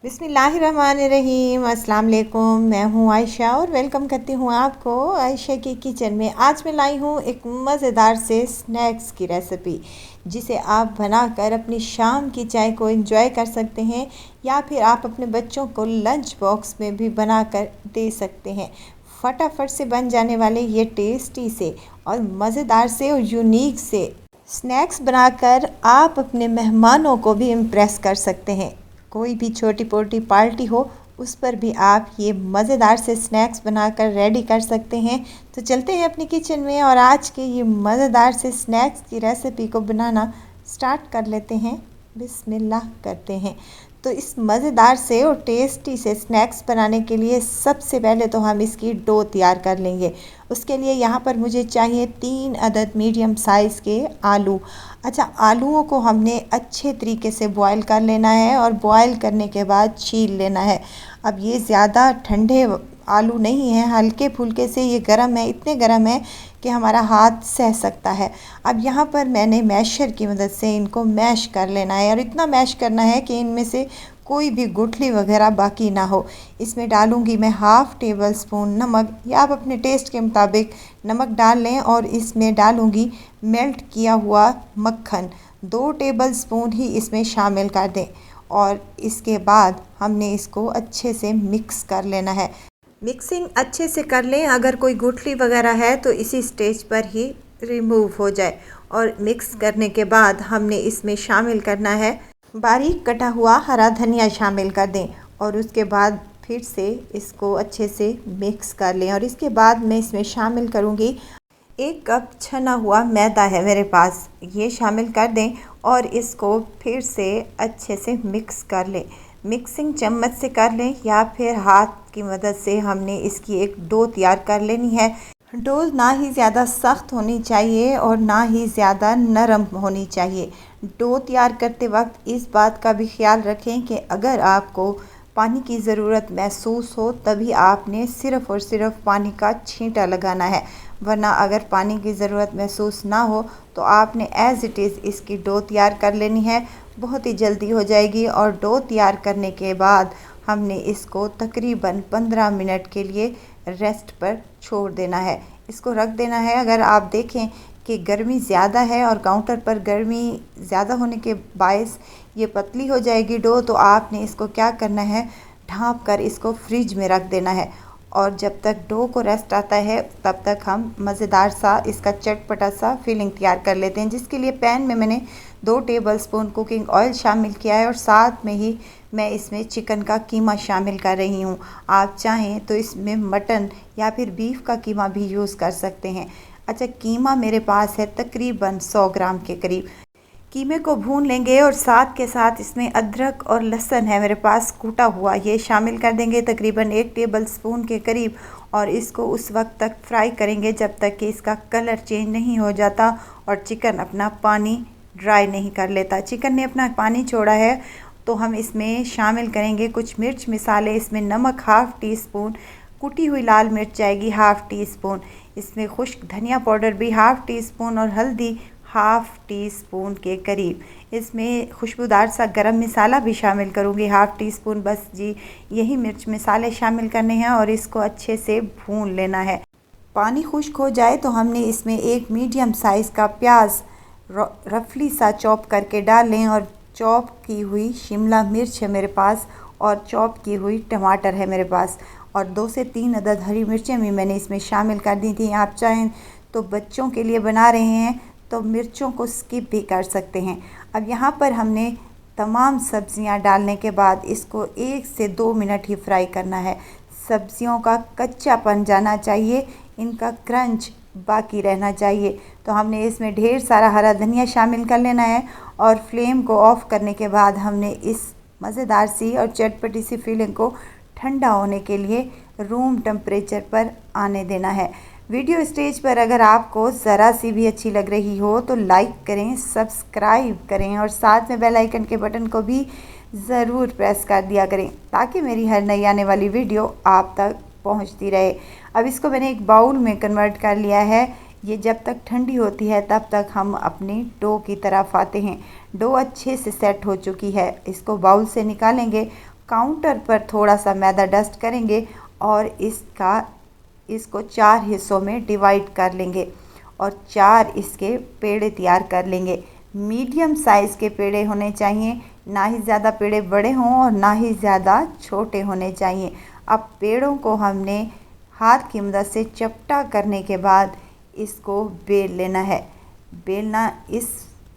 बिस्मिल्लाहिर्रहमानिर्रहीम। अस्सलाम वालेकुम। मैं हूँ आयशा और वेलकम करती हूँ आपको आयशा की किचन में। आज मैं लाई हूँ एक मज़ेदार से स्नैक्स की रेसिपी, जिसे आप बनाकर अपनी शाम की चाय को एंजॉय कर सकते हैं, या फिर आप अपने बच्चों को लंच बॉक्स में भी बनाकर दे सकते हैं। फटाफट से बन जाने वाले ये टेस्टी से और मज़ेदार से और यूनिक से स्नैक्स बनाकर आप अपने मेहमानों को भी इम्प्रेस कर सकते हैं। कोई भी छोटी पोटी पार्टी हो, उस पर भी आप ये मज़ेदार से स्नैक्स बनाकर रेडी कर सकते हैं। तो चलते हैं अपनी किचन में और आज के ये मज़ेदार से स्नैक्स की रेसिपी को बनाना स्टार्ट कर लेते हैं। बिस्मिल्लाह करते हैं। तो इस मज़ेदार से और टेस्टी से स्नैक्स बनाने के लिए सबसे पहले तो हम इसकी डो तैयार कर लेंगे। उसके लिए यहाँ पर मुझे चाहिए 3 अदद मीडियम साइज़ के आलू। अच्छा, आलूओं को हमने अच्छे तरीके से बॉईल कर लेना है और बॉईल करने के बाद छील लेना है। अब ये ज़्यादा ठंडे आलू नहीं हैं, हल्के फुल्के से ये गर्म है, इतने गर्म है कि हमारा हाथ सह सकता है। अब यहाँ पर मैंने मैशर की मदद से इनको मैश कर लेना है और इतना मैश करना है कि इनमें से कोई भी गुठली वगैरह बाकी ना हो। इसमें डालूंगी मैं हाफ़ टेबल स्पून नमक, या आप अपने टेस्ट के मुताबिक नमक डाल लें, और इसमें डालूंगी मेल्ट किया हुआ मक्खन। 2 टेबल स्पून ही इसमें शामिल कर दें और इसके बाद हमने इसको अच्छे से मिक्स कर लेना है। मिक्सिंग अच्छे से कर लें, अगर कोई गुठली वगैरह है तो इसी स्टेज पर ही रिमूव हो जाए। और मिक्स करने के बाद हमने इसमें शामिल करना है बारीक कटा हुआ हरा धनिया शामिल कर दें, और उसके बाद फिर से इसको अच्छे से मिक्स कर लें। और इसके बाद मैं इसमें शामिल करूँगी 1 कप छना हुआ मैदा है मेरे पास, ये शामिल कर दें और इसको फिर से अच्छे से मिक्स कर लें। मिक्सिंग चम्मच से कर लें या फिर हाथ की मदद से हमने इसकी एक डो तैयार कर लेनी है। डो ना ही ज़्यादा सख्त होनी चाहिए और ना ही ज़्यादा नरम होनी चाहिए। डो तैयार करते वक्त इस बात का भी ख्याल रखें कि अगर आपको पानी की ज़रूरत महसूस हो तभी आपने सिर्फ़ और सिर्फ पानी का छींटा लगाना है, वरना अगर पानी की ज़रूरत महसूस ना हो तो आपने एज़ इट इज़ इसकी डो तैयार कर लेनी है। बहुत ही जल्दी हो जाएगी। और डो तैयार करने के बाद हमने इसको तकरीबन 15 मिनट के लिए रेस्ट पर छोड़ देना है, इसको रख देना है। अगर आप देखें कि गर्मी ज़्यादा है और काउंटर पर गर्मी ज़्यादा होने के बायस ये पतली हो जाएगी डो, तो आपने इसको क्या करना है, ढाँप कर इसको फ्रिज में रख देना है। और जब तक डो को रेस्ट आता है तब तक हम मज़ेदार सा इसका चटपटा सा फिलिंग तैयार कर लेते हैं, जिसके लिए पैन में मैंने 2 टेबलस्पून कुकिंग ऑयल शामिल किया है और साथ में ही मैं इसमें चिकन का कीमा शामिल कर रही हूँ। आप चाहें तो इसमें मटन या फिर बीफ का कीमा भी यूज़ कर सकते हैं। अच्छा, कीमा मेरे पास है तकरीबन 100 ग्राम के करीब। कीमे को भून लेंगे और साथ के साथ इसमें अदरक और लहसुन है मेरे पास कूटा हुआ, ये शामिल कर देंगे तकरीबन 1 टेबलस्पून के करीब। और इसको उस वक्त तक फ्राई करेंगे जब तक कि इसका कलर चेंज नहीं हो जाता और चिकन अपना पानी ड्राई नहीं कर लेता। चिकन ने अपना पानी छोड़ा है तो हम इसमें शामिल करेंगे कुछ मिर्च मसाले। इसमें नमक हाफ़ टी स्पून, कुटी हुई लाल मिर्च जाएगी हाफ़ टी स्पून, इसमें खुश्क धनिया पाउडर भी हाफ़ टी स्पून और हल्दी हाफ़ टी स्पून के करीब। इसमें खुशबूदार सा गरम मसाला भी शामिल करूँगी हाफ़ टी स्पून, बस जी यही मिर्च मसाले शामिल करने हैं और इसको अच्छे से भून लेना है। पानी खुश्क हो जाए तो हमने इसमें एक मीडियम साइज़ का प्याज रफली सा चॉप करके डाल लें, और चॉप की हुई शिमला मिर्च है मेरे पास, और चॉप की हुई टमाटर है मेरे पास, और 2 से 3 अदद हरी मिर्चें भी मैंने इसमें शामिल कर दी थी। आप चाहें तो बच्चों के लिए बना रहे हैं तो मिर्चों को स्किप भी कर सकते हैं। अब यहाँ पर हमने तमाम सब्ज़ियाँ डालने के बाद इसको 1 से 2 मिनट ही फ्राई करना है। सब्ज़ियों का कच्चापन जाना चाहिए, इनका क्रंच बाकी रहना चाहिए। तो हमने इसमें ढेर सारा हरा धनिया शामिल कर लेना है और फ्लेम को ऑफ़ करने के बाद हमने इस मज़ेदार सी और चटपटी सी फीलिंग को ठंडा होने के लिए रूम टेम्परेचर पर आने देना है। वीडियो स्टेज पर अगर आपको ज़रा सी भी अच्छी लग रही हो तो लाइक करें, सब्सक्राइब करें और साथ में बेल आइकन के बटन को भी ज़रूर प्रेस कर दिया करें, ताकि मेरी हर नई आने वाली वीडियो आप तक पहुंचती रहे। अब इसको मैंने एक बाउल में कन्वर्ट कर लिया है। ये जब तक ठंडी होती है तब तक हम अपनी डो की तरफ आते हैं। डो अच्छे से सेट हो चुकी है, इसको बाउल से निकालेंगे काउंटर पर थोड़ा सा मैदा डस्ट करेंगे और इसको 4 हिस्सों में डिवाइड कर लेंगे और 4 इसके पेड़े तैयार कर लेंगे। मीडियम साइज़ के पेड़े होने चाहिए, ना ही ज़्यादा पेड़े बड़े हों और ना ही ज़्यादा छोटे होने चाहिए। अब पेड़ों को हमने हाथ की मदद से चपटा करने के बाद इसको बेल लेना है। बेलना इस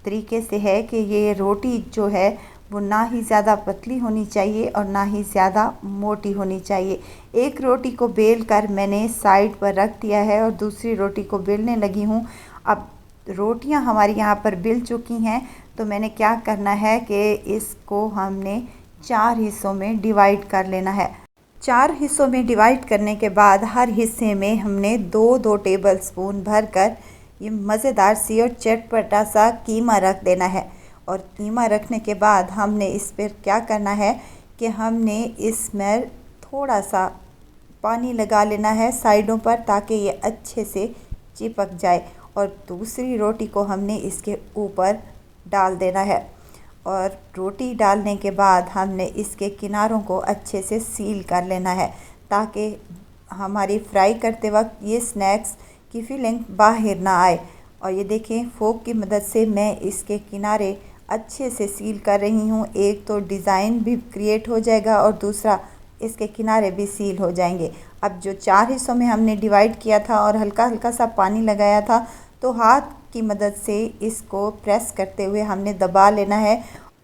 तरीके से है कि ये रोटी जो है वो ना ही ज़्यादा पतली होनी चाहिए और ना ही ज़्यादा मोटी होनी चाहिए। एक रोटी को बेल कर मैंने साइड पर रख दिया है और दूसरी रोटी को बेलने लगी हूँ। अब रोटियां हमारी यहाँ पर बेल चुकी हैं, तो मैंने क्या करना है कि इसको हमने 4 हिस्सों में डिवाइड कर लेना है। 4 हिस्सों में डिवाइड करने के बाद हर हिस्से में हमने 2-2 टेबल स्पून भर कर ये मज़ेदार सी और चटपटा सा कीमा रख देना है। और कीमा रखने के बाद हमने इस पर क्या करना है कि हमने इसमें थोड़ा सा पानी लगा लेना है साइडों पर, ताकि ये अच्छे से चिपक जाए। और दूसरी रोटी को हमने इसके ऊपर डाल देना है और रोटी डालने के बाद हमने इसके किनारों को अच्छे से सील कर लेना है, ताकि हमारी फ्राई करते वक्त ये स्नैक्स की फीलिंग बाहर ना आए। और ये देखें, फोक की मदद से मैं इसके किनारे अच्छे से सील कर रही हूँ। एक तो डिज़ाइन भी क्रिएट हो जाएगा और दूसरा इसके किनारे भी सील हो जाएंगे। अब जो 4 हिस्सों में हमने डिवाइड किया था और हल्का हल्का सा पानी लगाया था, तो हाथ की मदद से इसको प्रेस करते हुए हमने दबा लेना है।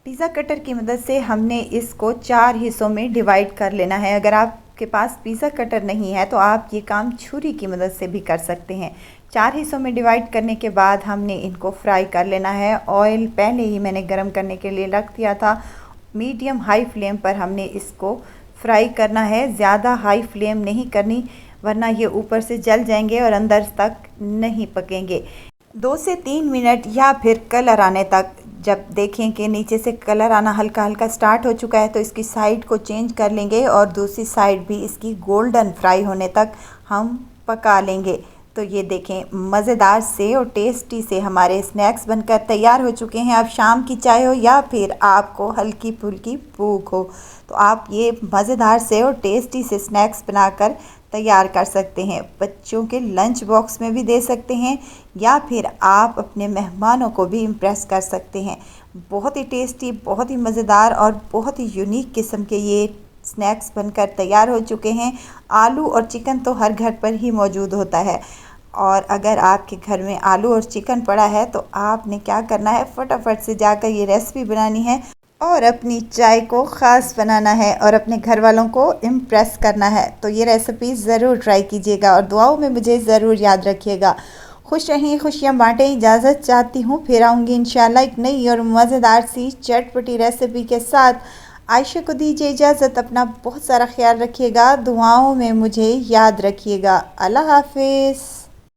पिज़्ज़ा कटर की मदद से हमने इसको 4 हिस्सों में डिवाइड कर लेना है। अगर आपके पास पिज़्ज़ा कटर नहीं है तो आप ये काम छुरी की मदद से भी कर सकते हैं। 4 हिस्सों में डिवाइड करने के बाद हमने इनको फ्राई कर लेना है। ऑयल पहले ही मैंने गरम करने के लिए रख दिया था। मीडियम हाई फ्लेम पर हमने इसको फ्राई करना है, ज़्यादा हाई फ्लेम नहीं करनी, वरना ये ऊपर से जल जाएंगे और अंदर तक नहीं पकेंगे। 2 से 3 मिनट या फिर कलर आने तक, जब देखें कि नीचे से कलर आना हल्का हल्का स्टार्ट हो चुका है, तो इसकी साइड को चेंज कर लेंगे और दूसरी साइड भी इसकी गोल्डन फ्राई होने तक हम पका लेंगे। तो ये देखें, मज़ेदार से और टेस्टी से हमारे स्नैक्स बनकर तैयार हो चुके हैं। अब शाम की चाय हो या फिर आपको हल्की फुल्की भूख हो, तो आप ये मज़ेदार से और टेस्टी से स्नैक्स बनाकर तैयार कर सकते हैं। बच्चों के लंच बॉक्स में भी दे सकते हैं या फिर आप अपने मेहमानों को भी इम्प्रेस कर सकते हैं। बहुत ही टेस्टी, बहुत ही मज़ेदार और बहुत ही यूनिक किस्म के ये स्नैक्स बनकर तैयार हो चुके हैं। आलू और चिकन तो हर घर पर ही मौजूद होता है, और अगर आपके घर में आलू और चिकन पड़ा है तो आपने क्या करना है, फटाफट से जाकर ये रेसिपी बनानी है और अपनी चाय को ख़ास बनाना है और अपने घर वालों को इम्प्रेस करना है। तो ये रेसिपी ज़रूर ट्राई कीजिएगा और दुआओं में मुझे ज़रूर याद रखिएगा। खुश रहें, खुशियाँ बाँटें, इजाज़त चाहती हूँ। फिर आऊँगी इंशाल्लाह एक नई और मज़ेदार सी चटपटी रेसिपी के साथ। आयशा को दीजिए इजाज़त। अपना बहुत सारा ख्याल रखिएगा, दुआओं में मुझे याद रखिएगा। अल्लाह हाफिज़।